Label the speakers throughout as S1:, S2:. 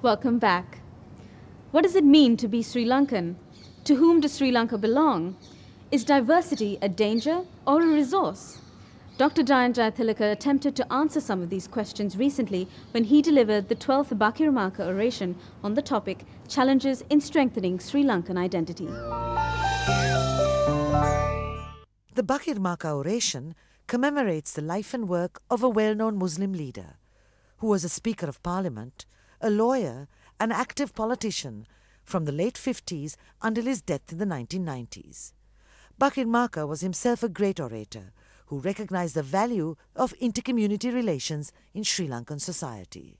S1: Welcome back. What does it mean to be Sri Lankan? To whom does Sri Lanka belong? Is diversity a danger or a resource? Dr. Dayan Jayatilleka attempted to answer some of these questions recently when he delivered the 12th Bakirmaka oration on the topic Challenges in Strengthening Sri Lankan Identity.
S2: The Bakirmaka oration commemorates the life and work of a well-known Muslim leader who was a Speaker of Parliament, a lawyer, an active politician from the late 50s until his death in the 1990s. Bakirmaka was himself a great orator who recognized the value of intercommunity relations in Sri Lankan society.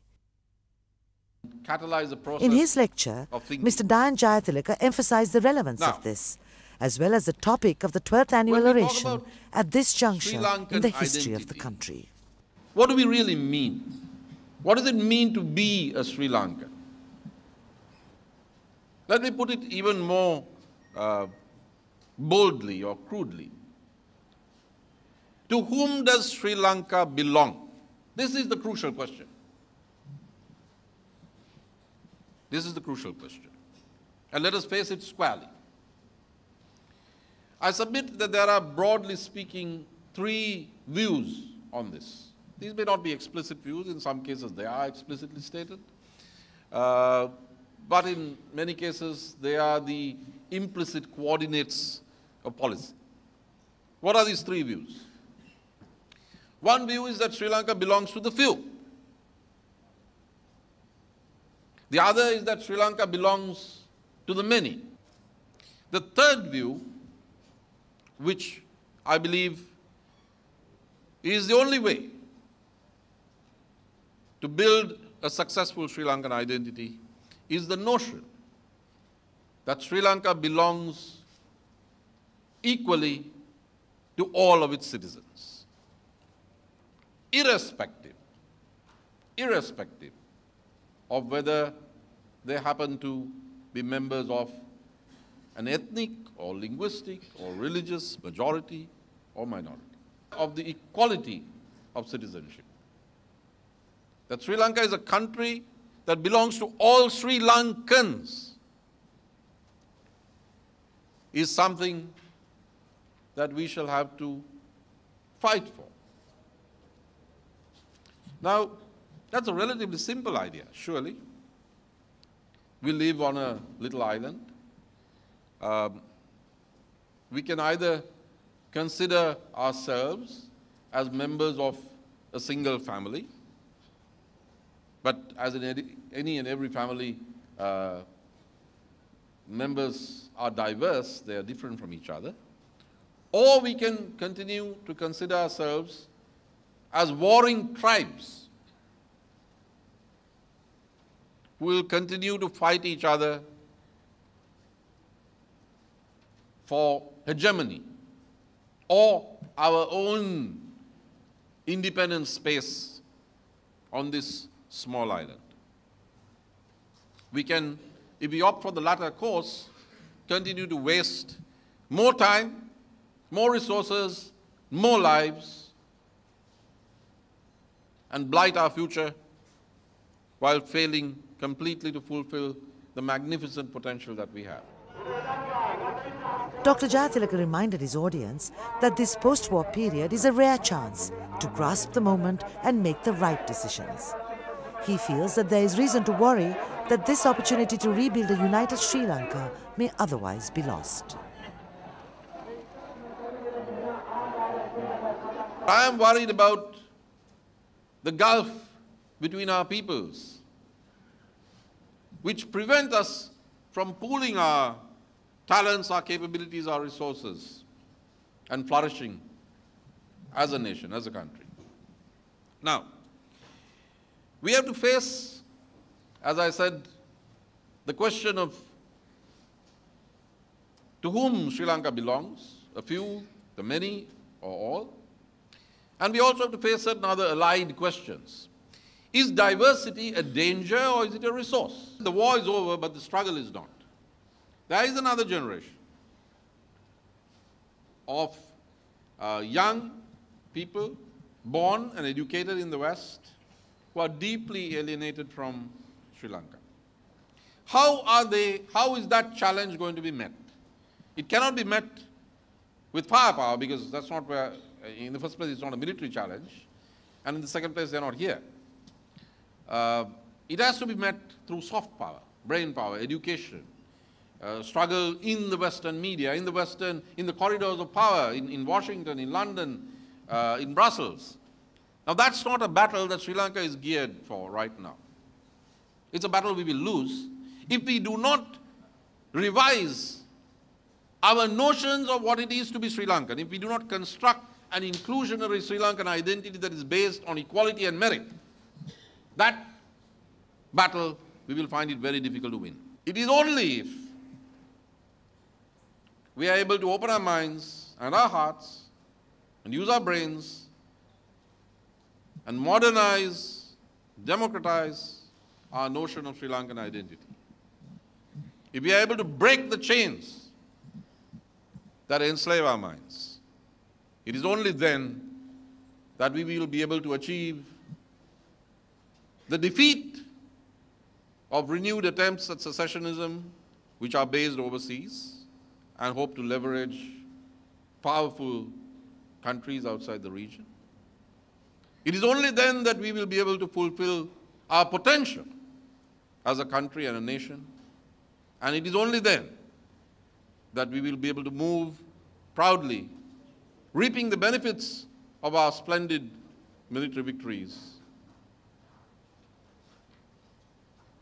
S2: In his lecture, Mr. Dayan Jayatilleka emphasized the relevance of this, as well as the topic of the 12th annual oration at this juncture in the history of the country.
S3: What do we really mean? What does it mean to be a Sri Lankan? Let me put it even more boldly or crudely. To whom does Sri Lanka belong? This is the crucial question. This is the crucial question. And let us face it squarely. I submit that there are, broadly speaking, three views on this. These may not be explicit views. In some cases, they are explicitly stated. But in many cases, they are the implicit coordinates of policy. What are these three views? One view is that Sri Lanka belongs to the few. The other is that Sri Lanka belongs to the many. The third view, which I believe is the only way to build a successful Sri Lankan identity, is the notion that Sri Lanka belongs equally to all of its citizens, irrespective of whether they happen to be members of an ethnic or linguistic or religious majority or minority, of the equality of citizenship. That Sri Lanka is a country that belongs to all Sri Lankans is something that we shall have to fight for. Now, that's a relatively simple idea, surely. We live on a little island. We can either consider ourselves as members of a single family, but as in any and every family, members are diverse, they are different from each other. Or we can continue to consider ourselves as warring tribes who will continue to fight each other for hegemony or our own independent space on this small island. We can, if we opt for the latter course, continue to waste more time, more resources, more lives, and blight our future while failing completely to fulfill the magnificent potential that we have.
S2: Dr. Jayatilleka reminded his audience that this post-war period is a rare chance to grasp the moment and make the right decisions. He feels that there is reason to worry that this opportunity to rebuild a united Sri Lanka may otherwise be lost.
S3: I am worried about the gulf between our peoples, which prevent us from pooling our talents, our capabilities, our resources, and flourishing as a nation, as a country. Now, we have to face, as I said, the question of to whom Sri Lanka belongs, a few, the many, or all. And we also have to face certain other allied questions. Is diversity a danger or is it a resource? The war is over, but the struggle is not. There is another generation of young people born and educated in the West who are deeply alienated from Sri Lanka. how is that challenge going to be met? It cannot be met with firepower, because that's not where, in the first place, it's not a military challenge, and in the second place, they're not here. It has to be met through soft power, brain power, education, struggle in the Western media, in the corridors of power, in Washington, in London, in Brussels. Now, that's not a battle that Sri Lanka is geared for right now. It's a battle we will lose if we do not revise our notions of what it is to be Sri Lankan, if we do not construct an inclusionary Sri Lankan identity that is based on equality and merit. That battle, we will find it very difficult to win. It is only if we are able to open our minds and our hearts and use our brains and modernize, democratize our notion of Sri Lankan identity. If we are able to break the chains that enslave our minds, it is only then that we will be able to achieve the defeat of renewed attempts at secessionism, which are based overseas, and hope to leverage powerful countries outside the region. It is only then that we will be able to fulfill our potential as a country and a nation. And it is only then that we will be able to move proudly, reaping the benefits of our splendid military victories,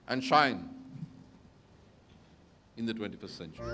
S3: and shine in the 21st century.